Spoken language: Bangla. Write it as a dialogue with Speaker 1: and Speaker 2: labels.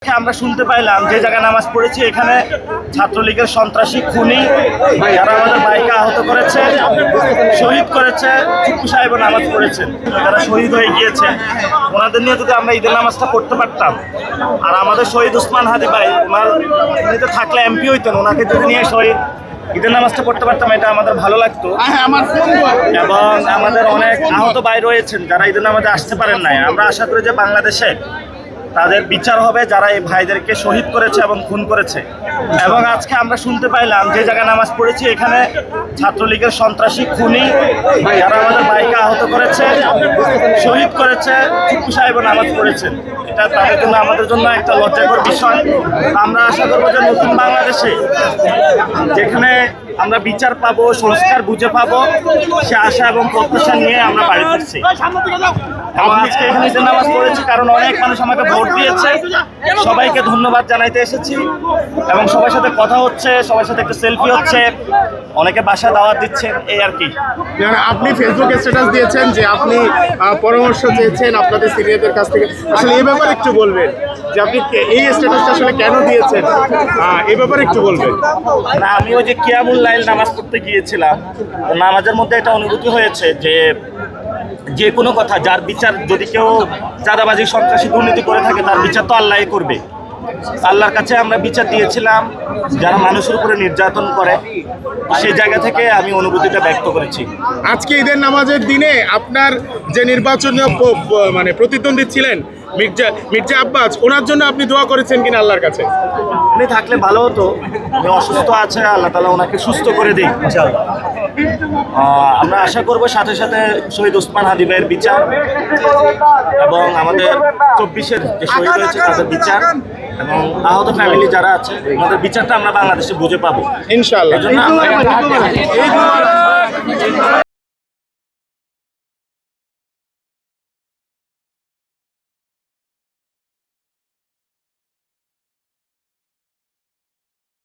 Speaker 1: আমরা শুনতে পাইলাম যে জায়গায় নামাজ পড়েছি এখানে ছাত্রলীগের সন্ত্রাসী খুনি যারা আমাদের ভাইকে আহত করেছে, শহীদ করেছে, চুপ্পু সাহেব নামাজ পড়েছেন, যারা শহীদ হয়ে গিয়েছে ওনাদের নিয়ে যদি আমরা ঈদের নামাজটা পড়তে পারতাম, আর আমাদের শহীদ উসমান হাদি ভাই ওনার উনিতে থাকলে এমপি হইতেন, ওনাকে যদি নিয়ে শহীদ ঈদের নামাজটা পড়তে পারতাম এটা আমাদের ভালো লাগতো। এবং আমাদের অনেক আহত ভাই রয়েছেন যারা ঈদের নামাজে আসতে পারেন নাই। আমরা আশা করি যে বাংলাদেশে তাদের বিচার হবে যারা এই ভাইদেরকে শহীদ করেছে এবং খুন করেছে। এবং আজকে আমরা শুনতে পাইলাম যে জায়গায় নামাজ পড়েছি এখানে ছাত্রলীগের সন্ত্রাসী খুনি যারা আমাদের ভাইকে আহত করেছে, শহীদ করেছে, চুপ্পু সাহেব নামাজ পড়েছেন। এটা তাদের জন্য আমাদের জন্য একটা লজ্জাকর বিষয়। আমরা আশা করবো যে নতুন বাংলাদেশে যেখানে আমরা বিচার পাবো, সংস্কার বুঝে পাবো, সে আশা এবং প্রত্যাশা নিয়ে আমরা বাড়ি ফিরছি। এবং আজকে এখানে যে নামাজ পড়েছি কারণ অনেক মানুষ আমাকে ভোট দিয়েছে, সবাইকে ধন্যবাদ জানাইতে এসেছি এবং সবার সাথে কথা হচ্ছে, সবার সাথে একটা সেলফি হচ্ছে, অনেকে বাসায় দাওয়াত দিচ্ছেন, এই আর কি।
Speaker 2: আপনি ফেসবুকে স্ট্যাটাস দিয়েছেন যে আপনি পরামর্শ চেয়েছেন আপনাদের সিনিয়রদের কাছ থেকে, আসলে এই ব্যাপারে একটু বলবেন যে আপনি এই স্ট্যাটাসটা আসলে কেন দিয়েছেন, এই ব্যাপারে একটু বলবেন।
Speaker 1: না, আমি ওই যে কিয়ামুল লাইল নামাজ পড়তে গিয়েছিলাম, নামাজের মধ্যে একটা অনুভূতি হয়েছে যে কোনো কথা যার বিচার, যদি কেউ চাঁদাবাজি সন্ত্রাসী দুর্নীতি করে থাকে তার বিচার তো আল্লাহই করবে। আল্লাহর কাছে আমরা বিচার দিয়েছিলাম যারা মানুষের উপরে নির্যাতন করে, সেই জায়গা থেকে আমি অনুভূতিটা ব্যক্ত করেছি।
Speaker 2: আজকে ঈদের নামাজের দিনে আপনার যে নির্বাচনীয় প্রতিদ্বন্দ্বী ছিলেন মির্জা আব্বাস, ওনার জন্য আপনি দোয়া করেছেন কিনা আল্লাহর কাছে?
Speaker 1: উনি থাকলে ভালো হতো, উনি অসুস্থ আছে, আল্লাহ তাআলা ওনাকে সুস্থ করে দিই ইনশাআল্লাহ। আমরা আশা করব সাথে সাথে শহীদ উসমান হাদি ভাইয়ের বিচার এবং আমাদের 24-এর যে শহীদ হয়েছে তাদের বিচার এবং আহত ফ্যামিলি যারা আছে আমাদের বিচারটা আমরা বাংলাদেশে বুঝে পাবো
Speaker 2: ইনশাআল্লাহ।
Speaker 1: এই জন্য আমরা